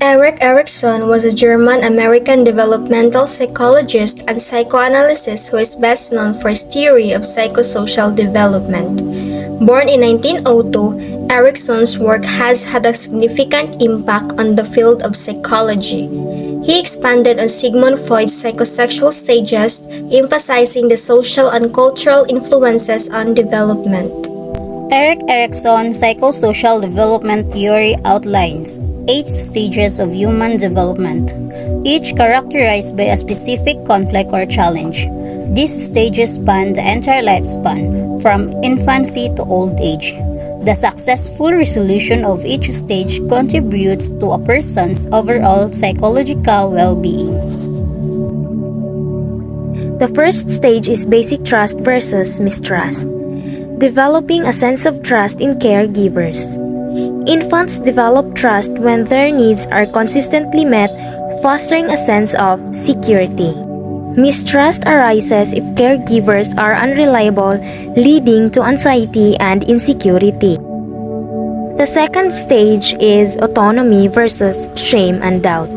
Erikson was a German-American developmental psychologist and psychoanalyst who is best known for his theory of psychosocial development. Born in 1902, Erikson's work has had a significant impact on the field of psychology. He expanded on Sigmund Freud's psychosexual stages, emphasizing the social and cultural influences on development. Erikson's psychosocial development theory outlines 8 stages of human development, each characterized by a specific conflict or challenge. These stages span the entire lifespan, from infancy to old age. The successful resolution of each stage contributes to a person's overall psychological well-being. The first stage is basic trust versus mistrust. Developing a sense of trust in caregivers. Infants develop trust when their needs are consistently met, fostering a sense of security. Mistrust arises if caregivers are unreliable, leading to anxiety and insecurity. The second stage is autonomy versus shame and doubt.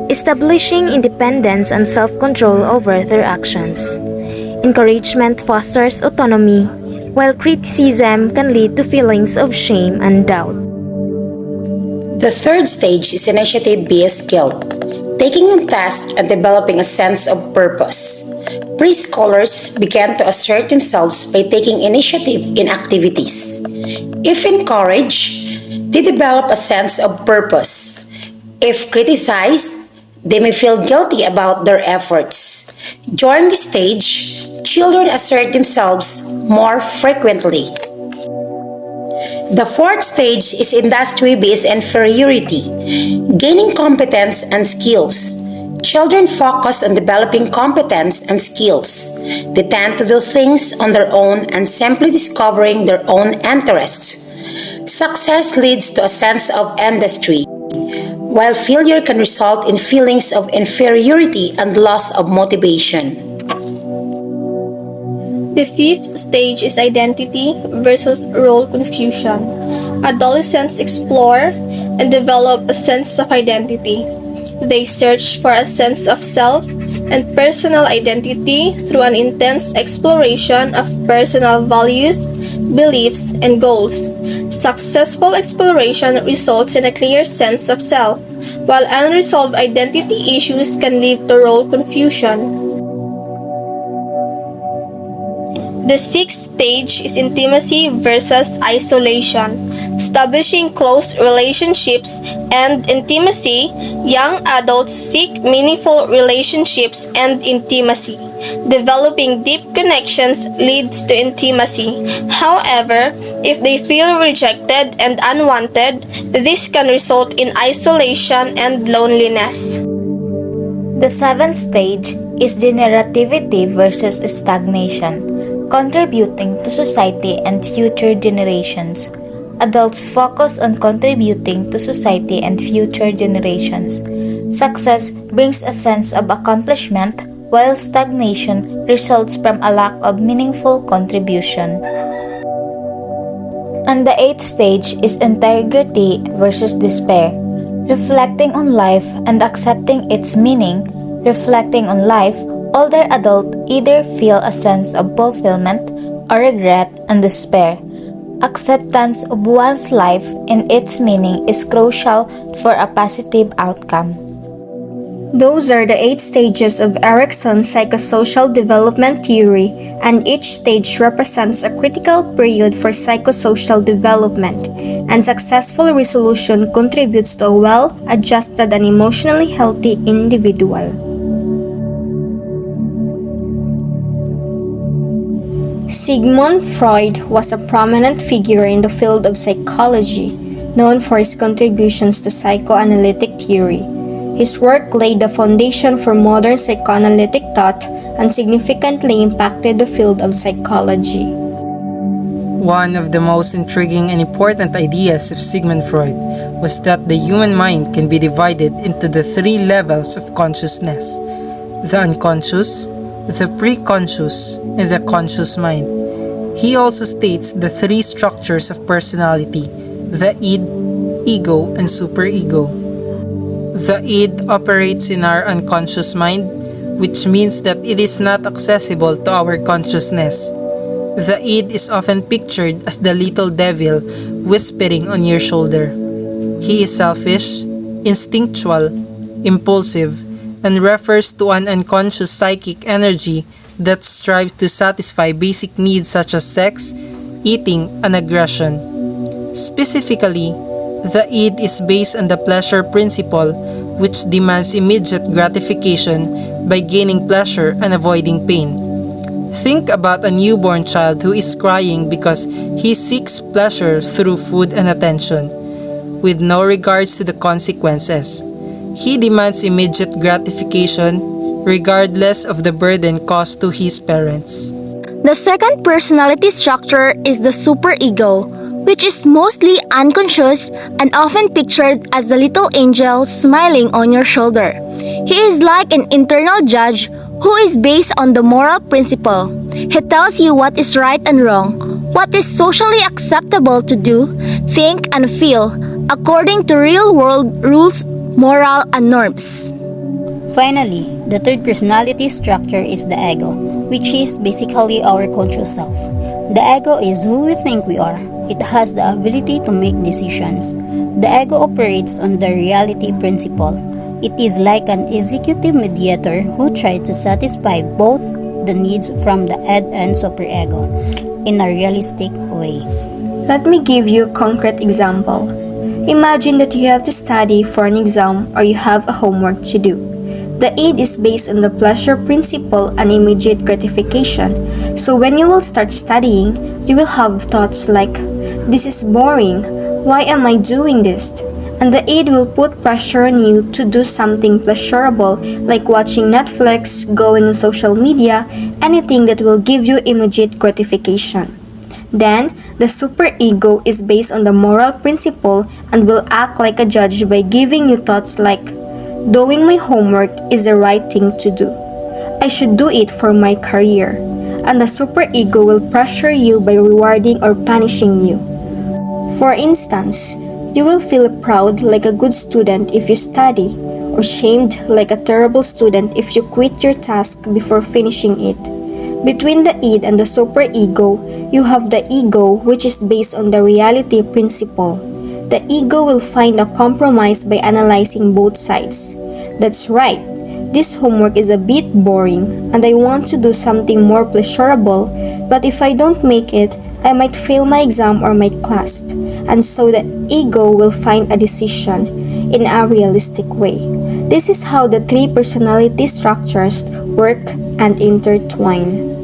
Establishing independence and self-control over their actions. Encouragement fosters autonomy, while criticism can lead to feelings of shame and doubt. The third stage is initiative-based guilt, taking on tasks and developing a sense of purpose. Preschoolers began to assert themselves by taking initiative in activities. If encouraged, they develop a sense of purpose. If criticized, they may feel guilty about their efforts. During this stage, children assert themselves more frequently. The fourth stage is industry-based inferiority, gaining competence and skills. Children focus on developing competence and skills. They tend to do things on their own and simply discovering their own interests. Success leads to a sense of industry, while failure can result in feelings of inferiority and loss of motivation. The fifth stage is identity versus role confusion. Adolescents explore and develop a sense of identity. They search for a sense of self and personal identity through an intense exploration of personal values, beliefs, and goals. Successful exploration results in a clear sense of self, while unresolved identity issues can lead to role confusion. The sixth stage is intimacy versus isolation. Establishing close relationships and intimacy, young adults seek meaningful relationships and intimacy. Developing deep connections leads to intimacy. However, if they feel rejected and unwanted, this can result in isolation and loneliness. The seventh stage is generativity versus stagnation. Contributing to society and future generations. Adults focus on contributing to society and future generations. Success brings a sense of accomplishment, while stagnation results from a lack of meaningful contribution. And the eighth stage is integrity versus despair. Reflecting on life and accepting its meaning. Reflecting on life, older adults either feel a sense of fulfillment or regret and despair. Acceptance of one's life and its meaning is crucial for a positive outcome. Those are the 8 stages of Erikson's psychosocial development theory, and each stage represents a critical period for psychosocial development, and successful resolution contributes to a well-adjusted and emotionally healthy individual. Sigmund Freud was a prominent figure in the field of psychology, known for his contributions to psychoanalytic theory. His work laid the foundation for modern psychoanalytic thought and significantly impacted the field of psychology. One of the most intriguing and important ideas of Sigmund Freud was that the human mind can be divided into the 3 levels of consciousness: the unconscious, the preconscious, and the conscious mind. He also states the 3 structures of personality: the id, ego, and superego. The id operates in our unconscious mind, which means that it is not accessible to our consciousness. The id is often pictured as the little devil whispering on your shoulder. He is selfish, instinctual, impulsive, and refers to an unconscious psychic energy that strives to satisfy basic needs such as sex, eating, and aggression. Specifically, the id is based on the pleasure principle, which demands immediate gratification by gaining pleasure and avoiding pain. Think about a newborn child who is crying because he seeks pleasure through food and attention, with no regards to the consequences. He demands immediate gratification regardless of the burden caused to his parents. The second personality structure is the superego, which is mostly unconscious and often pictured as the little angel smiling on your shoulder. He is like an internal judge who is based on the moral principle. He tells you what is right and wrong, what is socially acceptable to do, think, and feel according to real-world rules, moral, and norms. Finally, the third personality structure is the ego, which is basically our conscious self. The ego is who we think we are. It has the ability to make decisions. The ego operates on the reality principle. It is like an executive mediator who tries to satisfy both the needs from the head and superego in a realistic way. Let me give you a concrete example. Imagine that you have to study for an exam or you have a homework to do. The id is based on the pleasure principle and immediate gratification. So when you will start studying, you will have thoughts like, this is boring, why am I doing this? And the id will put pressure on you to do something pleasurable like watching Netflix, going on social media, anything that will give you immediate gratification. Then, the superego is based on the moral principle and will act like a judge by giving you thoughts like, doing my homework is the right thing to do. I should do it for my career. And the superego will pressure you by rewarding or punishing you. For instance, you will feel proud like a good student if you study, or shamed like a terrible student if you quit your task before finishing it. Between the id and the superego, you have the ego, which is based on the reality principle. The ego will find a compromise by analyzing both sides. That's right, this homework is a bit boring and I want to do something more pleasurable, but if I don't make it, I might fail my exam or my class. And so the ego will find a decision in a realistic way. This is how the three personality structures work and intertwine.